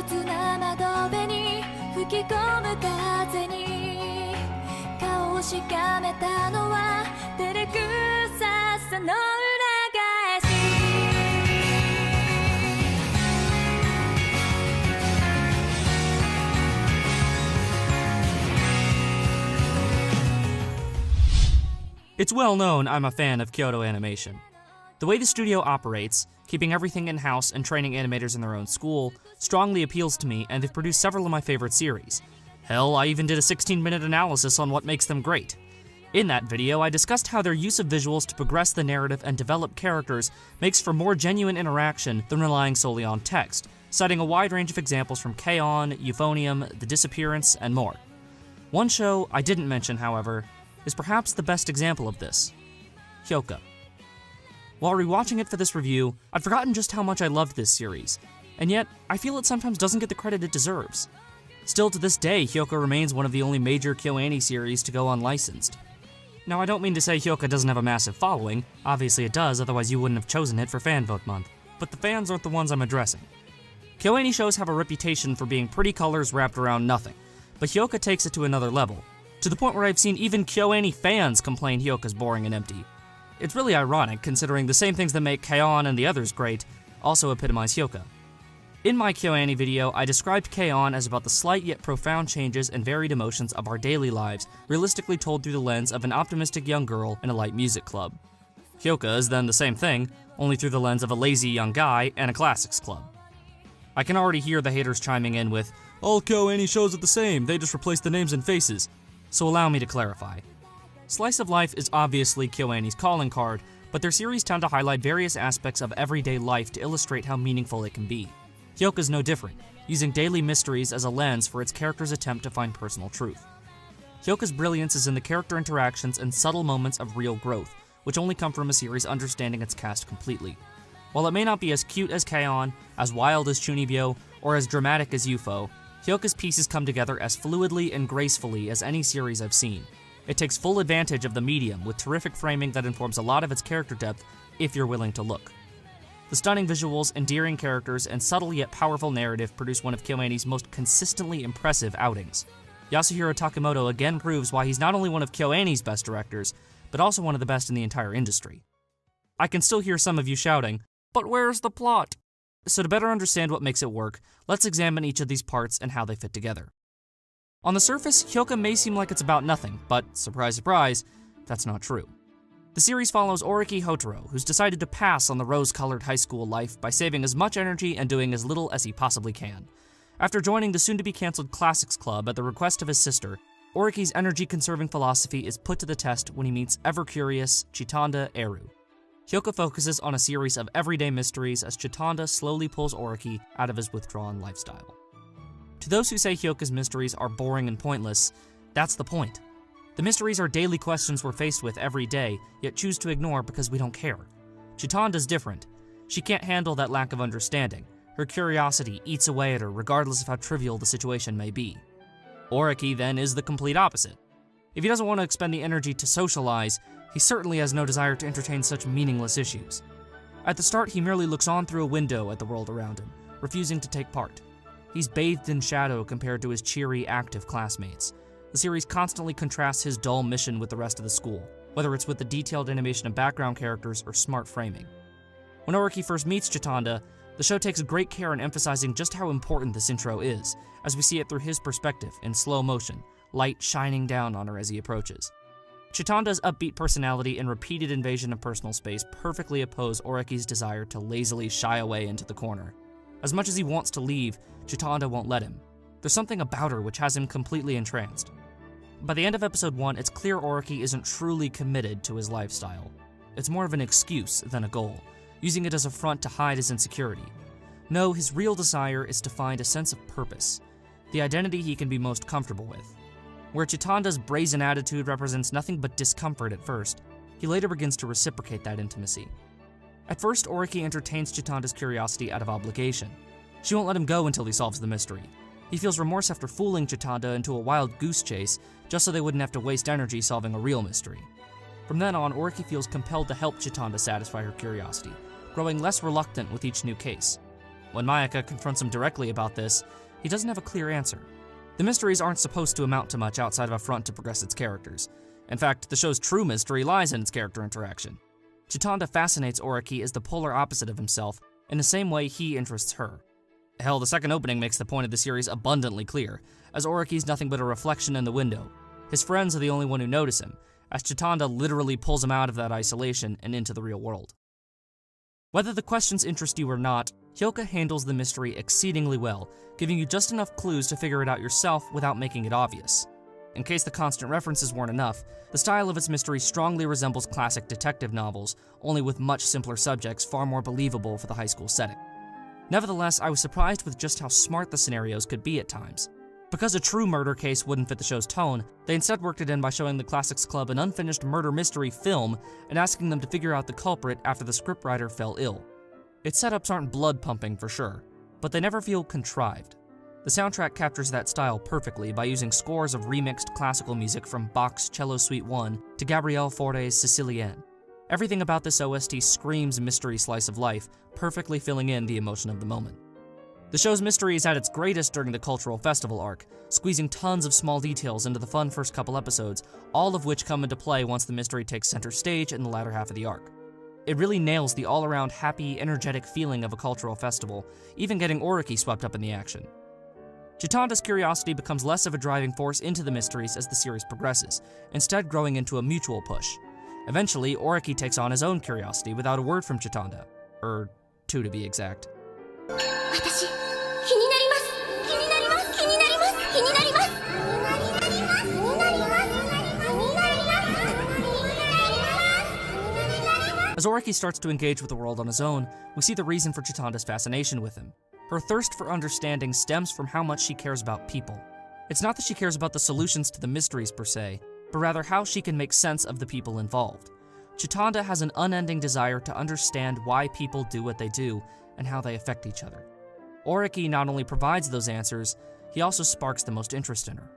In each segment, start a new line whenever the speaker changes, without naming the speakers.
切な窓辺に吹き込む風に顔をしかめたのは照れくささの裏返し。
It's well known I'm a fan of Kyoto Animation. The way the studio operates, keeping everything in-house and training animators in their own school, strongly appeals to me, and they've produced several of my favorite series. Hell, I even did a 16-minute analysis on what makes them great. In that video, I discussed how their use of visuals to progress the narrative and develop characters makes for more genuine interaction than relying solely on text, citing a wide range of examples from K-On!, Euphonium, The Disappearance, and more. One show I didn't mention, however, is perhaps the best example of this: Hyouka. While rewatching it for this review, I'd forgotten just how much I loved this series, and yet I feel it sometimes doesn't get the credit it deserves. Still to this day, Hyouka remains one of the only major KyoAni series to go unlicensed. Now, I don't mean to say Hyouka doesn't have a massive following. Obviously it does, otherwise you wouldn't have chosen it for Fan Vote Month. But the fans aren't the ones I'm addressing. KyoAni shows have a reputation for being pretty colors wrapped around nothing, but Hyouka takes it to another level, to the point where I've seen even KyoAni fans complain Hyouka's boring and empty. It's really ironic, considering the same things that make K-On! And the others great also epitomize Hyouka. In my KyoAni video, I described K-On! As about the slight yet profound changes and varied emotions of our daily lives, realistically told through the lens of an optimistic young girl in a light music club. Hyouka is then the same thing, only through the lens of a lazy young guy and a classics club. I can already hear the haters chiming in with, "All KyoAni shows are the same, they just replace the names and faces." So allow me to clarify. Slice of life is obviously KyoAni's calling card, but their series tend to highlight various aspects of everyday life to illustrate how meaningful it can be. Hyouka's no different, using daily mysteries as a lens for its characters' attempt to find personal truth. Hyouka's brilliance is in the character interactions and subtle moments of real growth, which only come from a series understanding its cast completely. While it may not be as cute as K-On!, as wild as Chunibyo, or as dramatic as UFO, Hyouka's pieces come together as fluidly and gracefully as any series I've seen. It takes full advantage of the medium with terrific framing that informs a lot of its character depth if you're willing to look. The stunning visuals, endearing characters, and subtle yet powerful narrative produce one of KyoAni's most consistently impressive outings. Yasuhiro Takemoto again proves why he's not only one of KyoAni's best directors, but also one of the best in the entire industry. I can still hear some of you shouting, "But where's the plot?" So to better understand what makes it work, let's examine each of these parts and how they fit together. On the surface, Hyouka may seem like it's about nothing, but surprise surprise, that's not true. The series follows Oriki Hotaro, who's decided to pass on the rose-colored high school life by saving as much energy and doing as little as he possibly can. After joining the soon-to-be-cancelled Classics Club at the request of his sister, Oriki's energy-conserving philosophy is put to the test when he meets ever-curious Chitanda Eru. Hyouka focuses on a series of everyday mysteries as Chitanda slowly pulls Oriki out of his withdrawn lifestyle. To those who say Hyouka's mysteries are boring and pointless, that's the point. The mysteries are daily questions we're faced with every day, yet choose to ignore because we don't care. Chitanda's different. She can't handle that lack of understanding. Her curiosity eats away at her regardless of how trivial the situation may be. Oriki, then, is the complete opposite. If he doesn't want to expend the energy to socialize, he certainly has no desire to entertain such meaningless issues. At the start, he merely looks on through a window at the world around him, refusing to take part. He's bathed in shadow compared to his cheery, active classmates. The series constantly contrasts his dull mission with the rest of the school, whether it's with the detailed animation of background characters or smart framing. When Oriki first meets Chitanda, the show takes great care in emphasizing just how important this intro is, as we see it through his perspective in slow motion, light shining down on her as he approaches. Chitanda's upbeat personality and repeated invasion of personal space perfectly oppose Oriki's desire to lazily shy away into the corner. As much as he wants to leave, Chitanda won't let him. There's something about her which has him completely entranced. By the end of episode 1, it's clear Oriki isn't truly committed to his lifestyle. It's more of an excuse than a goal, using it as a front to hide his insecurity. No, his real desire is to find a sense of purpose, the identity he can be most comfortable with. Where Chitanda's brazen attitude represents nothing but discomfort at first, he later begins to reciprocate that intimacy. At first, Oriki entertains Chitanda's curiosity out of obligation. She won't let him go until he solves the mystery. He feels remorse after fooling Chitanda into a wild goose chase, just so they wouldn't have to waste energy solving a real mystery. From then on, Oriki feels compelled to help Chitanda satisfy her curiosity, growing less reluctant with each new case. when Mayaka confronts him directly about this, he doesn't have a clear answer. The mysteries aren't supposed to amount to much outside of a front to progress its characters. In fact, the show's true mystery lies in its character interaction. Chitanda fascinates Oriki as the polar opposite of himself, in the same way he interests her. Hell, the second opening makes the point of the series abundantly clear, as Oriki's nothing but a reflection in the window. His friends are the only one who notice him, as Chitanda literally pulls him out of that isolation and into the real world. Whether the questions interest you or not, Hyoka handles the mystery exceedingly well, giving you just enough clues to figure it out yourself without making it obvious. In case the constant references weren't enough, the style of its mystery strongly resembles classic detective novels, only with much simpler subjects far more believable for the high school setting. Nevertheless, I was surprised with just how smart the scenarios could be at times. Because a true murder case wouldn't fit the show's tone, they instead worked it in by showing the Classics Club an unfinished murder mystery film and asking them to figure out the culprit after the scriptwriter fell ill. Its setups aren't blood-pumping for sure, but they never feel contrived. The soundtrack captures that style perfectly by using scores of remixed classical music from Bach's Cello Suite 1 to Gabriel Fauré's Sicilienne. Everything about this OST screams mystery slice of life, perfectly filling in the emotion of the moment. The show's mystery is at its greatest during the cultural festival arc, squeezing tons of small details into the fun first couple episodes, all of which come into play once the mystery takes center stage in the latter half of the arc. It really nails the all-around happy, energetic feeling of a cultural festival, even getting Oriki swept up in the action. Chitanda's curiosity becomes less of a driving force into the mysteries as the series progresses, instead growing into a mutual push. Eventually, Oriki takes on his own curiosity without a word from Chitanda. Two to be exact. As Oriki starts to engage with the world on his own, we see the reason for Chitanda's fascination with him. Her thirst for understanding stems from how much she cares about people. It's not that she cares about the solutions to the mysteries per se, but rather how she can make sense of the people involved. Chitanda has an unending desire to understand why people do what they do and how they affect each other. Oriki not only provides those answers, he also sparks the most interest in her.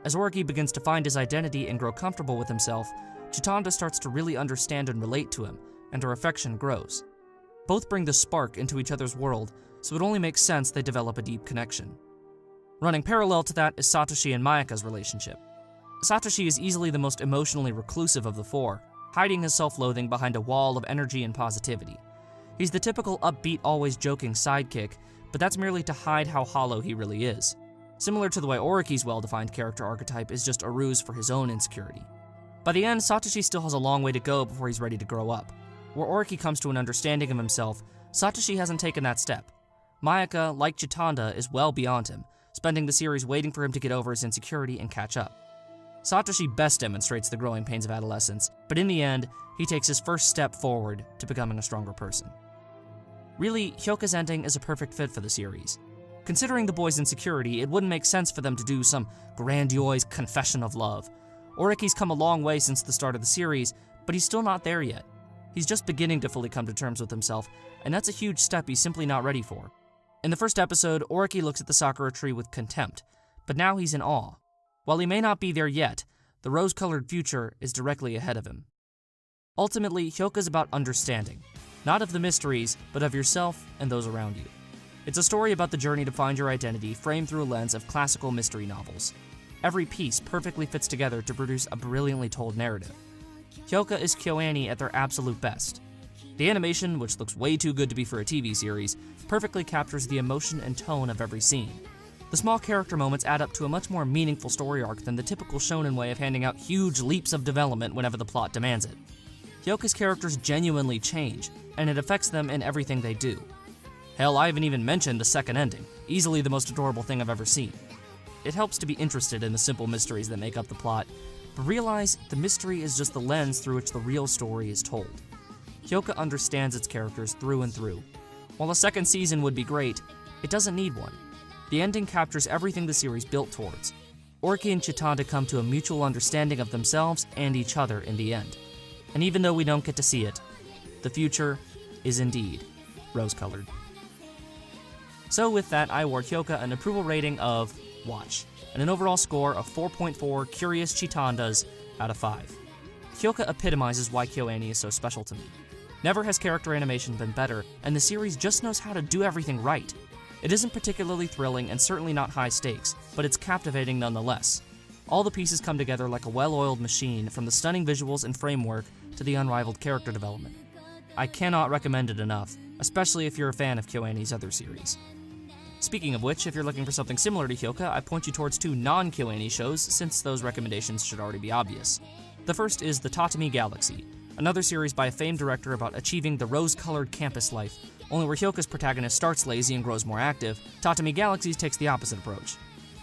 As Oriki begins to find his identity and grow comfortable with himself, Chitanda starts to really understand and relate to him, and her affection grows. Both bring the spark into each other's world, so it only makes sense they develop a deep connection. Running parallel to that is Satoshi and Mayaka's relationship. Satoshi is easily the most emotionally reclusive of the four, hiding his self-loathing behind a wall of energy and positivity. He's the typical upbeat, always joking sidekick, but that's merely to hide how hollow he really is. Similar to the way Oriki's well-defined character archetype is just a ruse for his own insecurity. By the end, Satoshi still has a long way to go before he's ready to grow up. Where Oriki comes to an understanding of himself, Satoshi hasn't taken that step. Mayaka, like Chitanda, is well beyond him, spending the series waiting for him to get over his insecurity and catch up. Satoshi best demonstrates the growing pains of adolescence, but in the end, he takes his first step forward to becoming a stronger person. Really, Hyoka's ending is a perfect fit for the series. Considering the boys' insecurity, it wouldn't make sense for them to do some grandiose confession of love. Oriki's come a long way since the start of the series, but he's still not there yet. He's just beginning to fully come to terms with himself, and that's a huge step he's simply not ready for. In the first episode, Oriki looks at the sakura tree with contempt, but now he's in awe. While he may not be there yet, the rose-colored future is directly ahead of him. Ultimately, Hyoka's about understanding, not of the mysteries, but of yourself and those around you. It's a story about the journey to find your identity framed through a lens of classical mystery novels. Every piece perfectly fits together to produce a brilliantly told narrative. Hyoka is KyoAni at their absolute best. The animation, which looks way too good to be for a TV series, perfectly captures the emotion and tone of every scene. The small character moments add up to a much more meaningful story arc than the typical shonen way of handing out huge leaps of development whenever the plot demands it. Hyoka's characters genuinely change, and it affects them in everything they do. Hell, I haven't even mentioned the second ending, easily the most adorable thing I've ever seen. It helps to be interested in the simple mysteries that make up the plot, but realize the mystery is just the lens through which the real story is told. Hyoka understands its characters through and through. While a second season would be great, it doesn't need one. The ending captures everything the series built towards. Oriki and Chitanda come to a mutual understanding of themselves and each other in the end. And even though we don't get to see it, the future is indeed rose-colored. So with that, I award Hyoka an approval rating of Watch, and an overall score of 4.4 Curious Chitandas out of 5. Hyoka epitomizes why KyoAni is so special to me. Never has character animation been better, and the series just knows how to do everything right. It isn't particularly thrilling and certainly not high stakes, but it's captivating nonetheless. All the pieces come together like a well-oiled machine, from the stunning visuals and framework to the unrivaled character development. I cannot recommend it enough, especially if you're a fan of KyoAni's other series. Speaking of which, if you're looking for something similar to Hyoka, I point you towards two non-KyoAni shows, since those recommendations should already be obvious. The first is The Tatami Galaxy, another series by a famed director about achieving the rose-colored campus life, only where Hyoka's protagonist starts lazy and grows more active, Tatami Galaxy takes the opposite approach.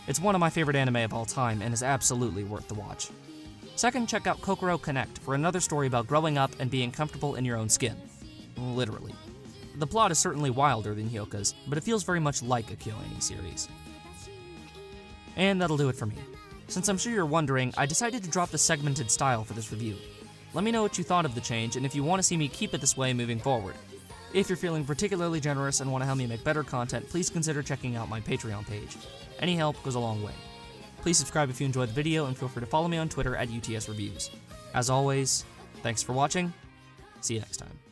It's one of my favorite anime of all time and is absolutely worth the watch. Second, check out Kokoro Connect for another story about growing up and being comfortable in your own skin. Literally. The plot is certainly wilder than Hyoka's, but it feels very much like a KyoAni series. And that'll do it for me. Since I'm sure you're wondering, I decided to drop the segmented style for this review. Let me know what you thought of the change and if you want to see me keep it this way moving forward. If you're feeling particularly generous and want to help me make better content, please consider checking out my Patreon page. Any help goes a long way. Please subscribe if you enjoyed the video, and feel free to follow me on Twitter at UTS Reviews. As always, thanks for watching. See you next time.